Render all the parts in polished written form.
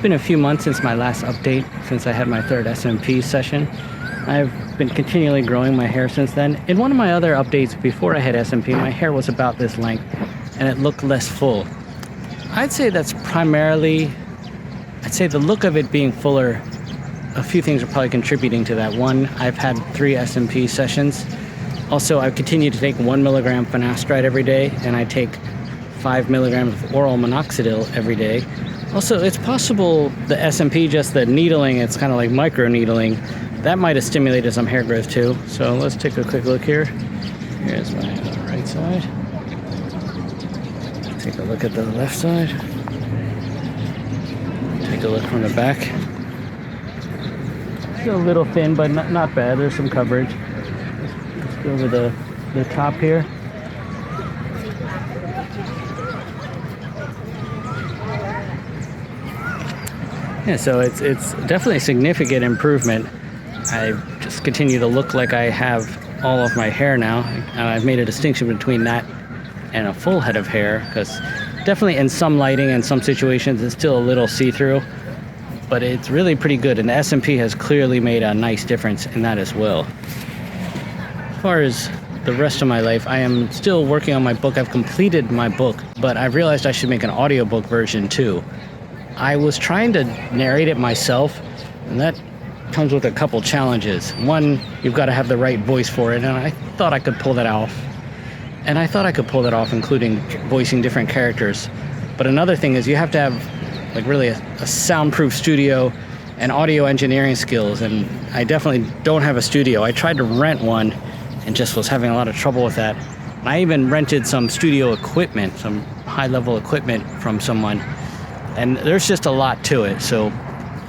been a few months since my last update, since I had my third SMP session. I've been continually growing my hair since then. In one of my other updates before I had SMP, my hair was about this length and it looked less full. I'd say that's primarily, the look of it being fuller, a few things are probably contributing to that. One, I've had 3 SMP sessions. Also, I continue to take 1 milligram finasteride every day, and I take 5 milligrams of oral minoxidil every day. Also, it's possible the SMP, just the needling, it's kind of like micro needling, that might have stimulated some hair growth too. So let's take a quick look here. Here's my right side. Take a look at the left side. Take a look from the back. Still a little thin, but not bad. There's some coverage. Let's go over the top here. Yeah, so it's definitely a significant improvement. I just continue to look like I have all of my hair now. I've made a distinction between that and a full head of hair, because definitely in some lighting and some situations it's still a little see-through, but it's really pretty good, and the SMP has clearly made a nice difference in that as well. As far as the rest of my life, I am still working on my book. I've completed my book, but I've realized I should make an audiobook version too. I was trying to narrate it myself, and that comes with a couple challenges. One, you've got to have the right voice for it, and I thought I could pull that off. Including voicing different characters. But another thing is you have to have like really a soundproof studio and audio engineering skills, and I definitely don't have a studio. I tried to rent one and just was having a lot of trouble with that. I even rented some studio equipment, some high-level equipment from someone, and there's just a lot to it. So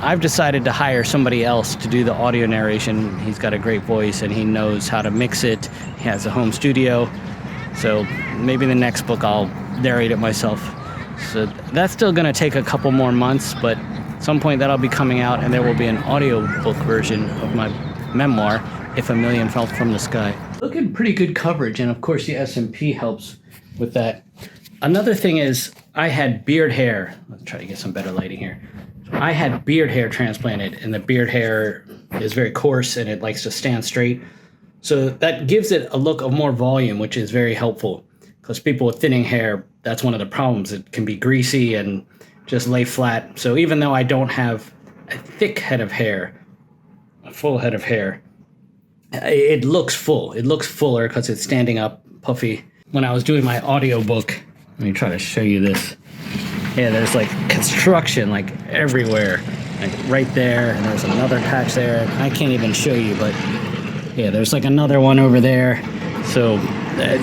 I've decided to hire somebody else to do the audio narration. He's got a great voice and he knows how to mix it. He has a home studio. So maybe in the next book I'll narrate it myself. So that's still going to take a couple more months, but at some point that'll be coming out, and there will be an audiobook version of my memoir, If a Million Fell from the Sky. Looking pretty good coverage, and of course the SMP helps with that. Another thing is I had beard hair. Let's try to get some better lighting here. I had beard hair transplanted, and the beard hair is very coarse and it likes to stand straight. So that gives it a look of more volume, which is very helpful, because people with thinning hair, that's one of the problems. It can be greasy and just lay flat. So even though I don't have a thick head of hair, a full head of hair, it looks full. It looks fuller because it's standing up, puffy. When I was doing my audiobook, let me try to show you this. Yeah, there's like construction like everywhere, like right there, and there's another patch there. I can't even show you, but yeah, there's like another one over there. So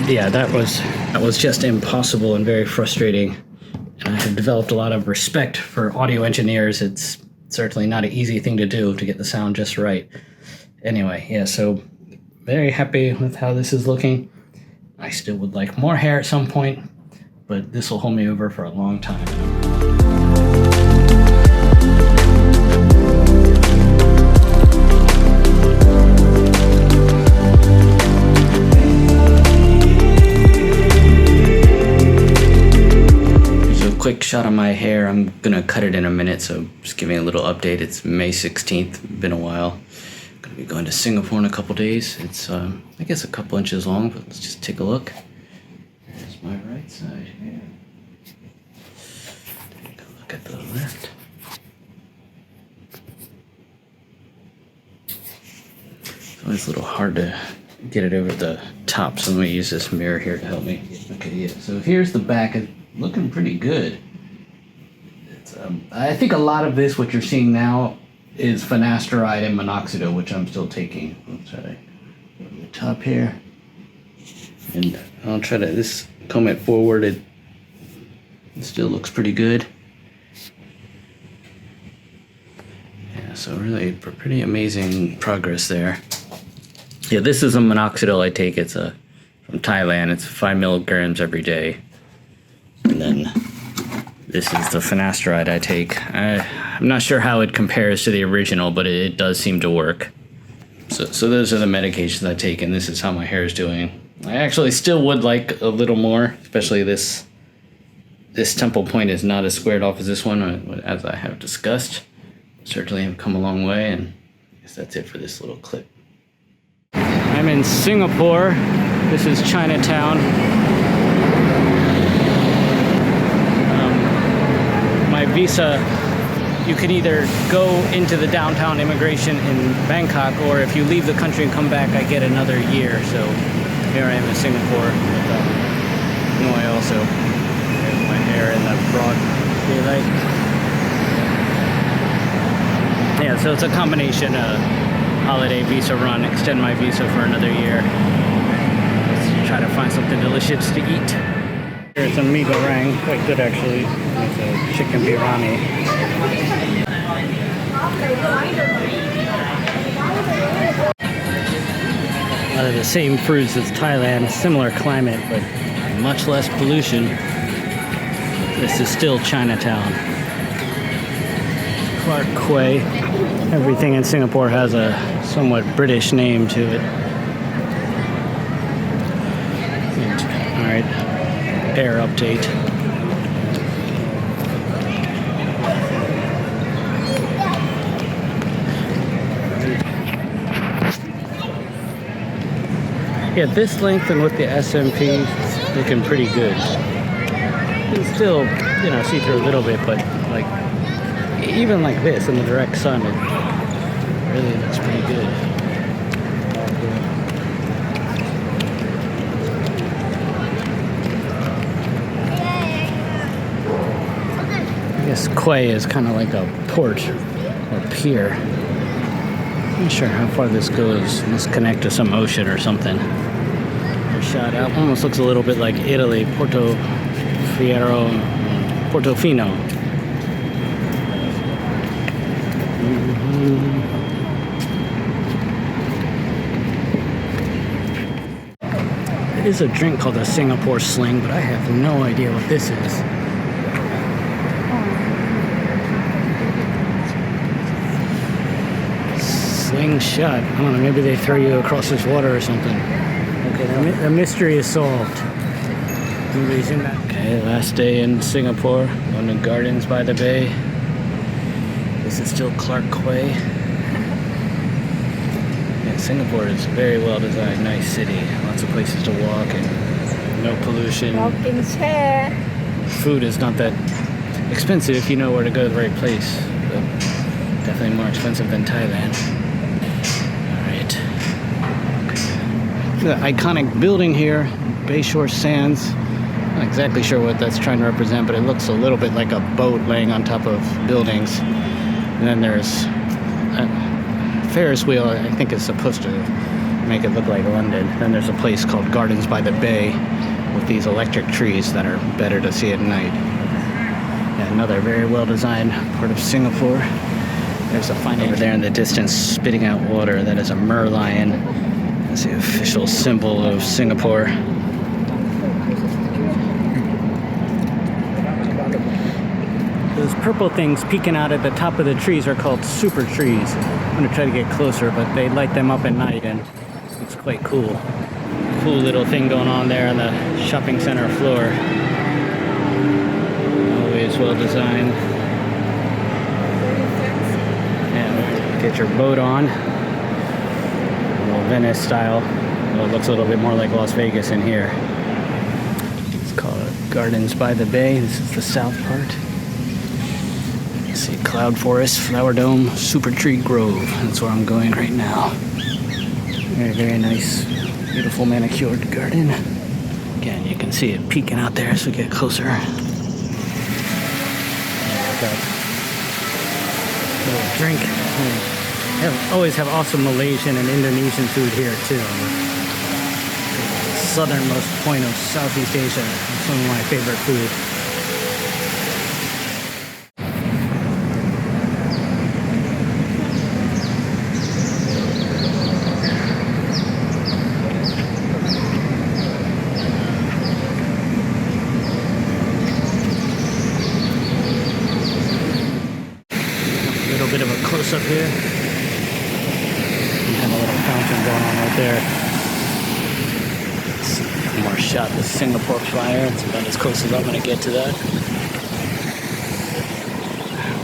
yeah, that was just impossible and very frustrating. And I have developed a lot of respect for audio engineers. It's certainly not an easy thing to do to get the sound just right. Anyway, yeah, so very happy with how this is looking. I still would like more hair at some point, but this will hold me over for a long time. Quick shot of my hair. I'm gonna cut it in a minute, so just giving a little update. It's May 16th, been a while. Gonna be going to Singapore in a couple days. It's I guess a couple inches long, but let's just take a look. Here's my right side here. Take a look at the left. It's always a little hard to get it over the top, so let me use this mirror here to help me. Okay, yeah, so here's the back. Looking pretty good. It's, I think a lot of this, what you're seeing now, is finasteride and minoxidil, which I'm still taking. I'll try to go to the top here. And I'll try to comb it forward. It still looks pretty good. Yeah, so really pretty amazing progress there. Yeah, this is a minoxidil I take. It's from Thailand. It's 5 milligrams every day. And then this is the finasteride I take. I'm not sure how it compares to the original, but it does seem to work. So those are the medications I take, and this is how my hair is doing. I actually still would like a little more, especially this this Temple Point is not as squared off as this one, as I have discussed. Certainly have come a long way, and I guess that's it for this little clip. I'm in Singapore. This is Chinatown. My visa, you can either go into the downtown immigration in Bangkok, or if you leave the country and come back, I get another year. So here I am in Singapore with Noy also. There's my hair in the broad daylight. Yeah, so it's a combination holiday visa run, extend my visa for another year. Let's try to find something delicious to eat. Here's some mee goreng, quite good actually. It's a chicken biryani. A lot of the same fruits as Thailand, similar climate, but much less pollution. This is still Chinatown. Clark Quay. Everything in Singapore has a somewhat British name to it. Alright, air update. Yeah, this length and with the SMP, it's looking pretty good. It's still, you know, see through a little bit, but like, even like this in the direct sun, it really looks pretty good. I guess quay is kind of like a port or pier. I'm not sure how far this goes. It must connect to some ocean or something. Shot out. Almost looks a little bit like Italy, Portofino. It is a drink called a Singapore Sling, but I have no idea what this is. Slingshot. I don't know, maybe they throw you across this water or something. Okay, the mystery is solved. Nobody's in that. Okay, last day in Singapore, on the Gardens by the Bay. This is still Clark Quay. Yeah, Singapore is a very well designed, nice city. Lots of places to walk and no pollution. Walking chair. Food is not that expensive if you know where to go to the right place, but definitely more expensive than Thailand. The iconic building here, Bayshore Sands. Not exactly sure what that's trying to represent, but it looks a little bit like a boat laying on top of buildings. And then there's a Ferris wheel, I think is supposed to make it look like London. Then there's a place called Gardens by the Bay with these electric trees that are better to see at night. And another very well designed part of Singapore. There's a fine over there in the distance spitting out water. That is a merlion. That's the official symbol of Singapore. Those purple things peeking out at the top of the trees are called super trees. I'm going to try to get closer, but they light them up at night, and it's quite cool. Cool little thing going on there on the shopping center floor. Always well designed. And get your boat on. Venice style. Well, it looks a little bit more like Las Vegas in here. It's called Gardens by the Bay. This is the south part. You see Cloud Forest, Flower Dome, Super Tree Grove. That's where I'm going right now. Very, very nice, beautiful manicured garden. Again, you can see it peeking out there as we get closer. Got a little drink. Always have awesome Malaysian and Indonesian food here too. Southernmost point of Southeast Asia. Some of my favorite food. A little bit of a close-up here. Have a little fountain going on right there. More shot the Singapore Flyer. It's about as close as I'm gonna get to that.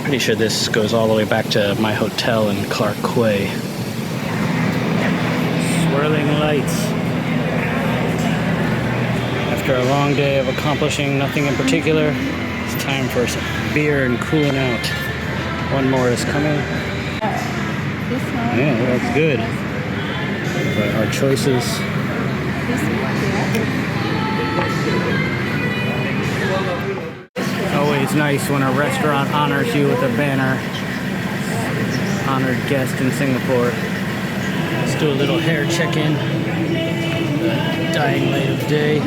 Pretty sure this goes all the way back to my hotel in Clark Quay. Swirling lights. After a long day of accomplishing nothing in particular, it's time for some beer and cooling out. One more is coming. Yeah, that's good. But our choices. Always nice when a restaurant honors you with a banner. Honored guest in Singapore. Let's do a little hair check-in. The dying light of day.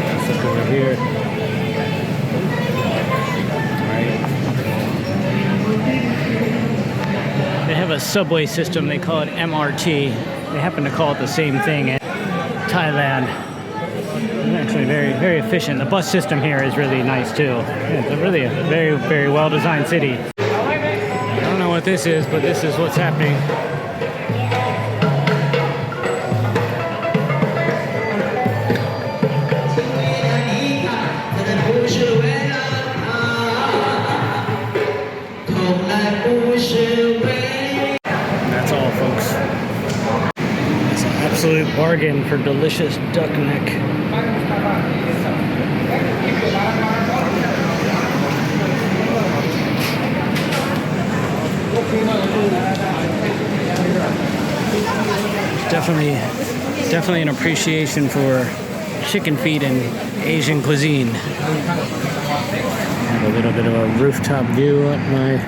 Let's look over here. They have a subway system, they call it MRT. They happen to call it the same thing in Thailand. It's actually very, very efficient. The bus system here is really nice too. Yeah, it's really a very, very well-designed city. I don't know what this is, but this is what's happening. Absolute bargain for delicious duck neck. Definitely an appreciation for chicken feet and Asian cuisine. Have a little bit of a rooftop view at my,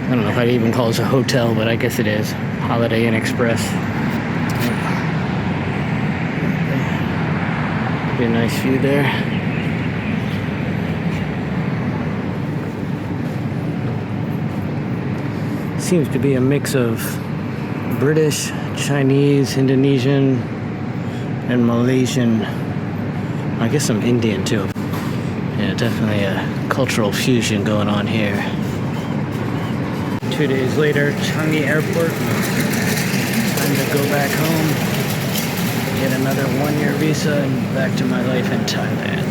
I don't know if I'd even call this a hotel, but I guess it is. Holiday Inn Express. A nice view there. Seems to be a mix of British, Chinese, Indonesian, and Malaysian. I guess some Indian too. Yeah, definitely a cultural fusion going on here. 2 days later, Changi Airport. Time to go back home. Get another one-year visa and back to my life in Thailand.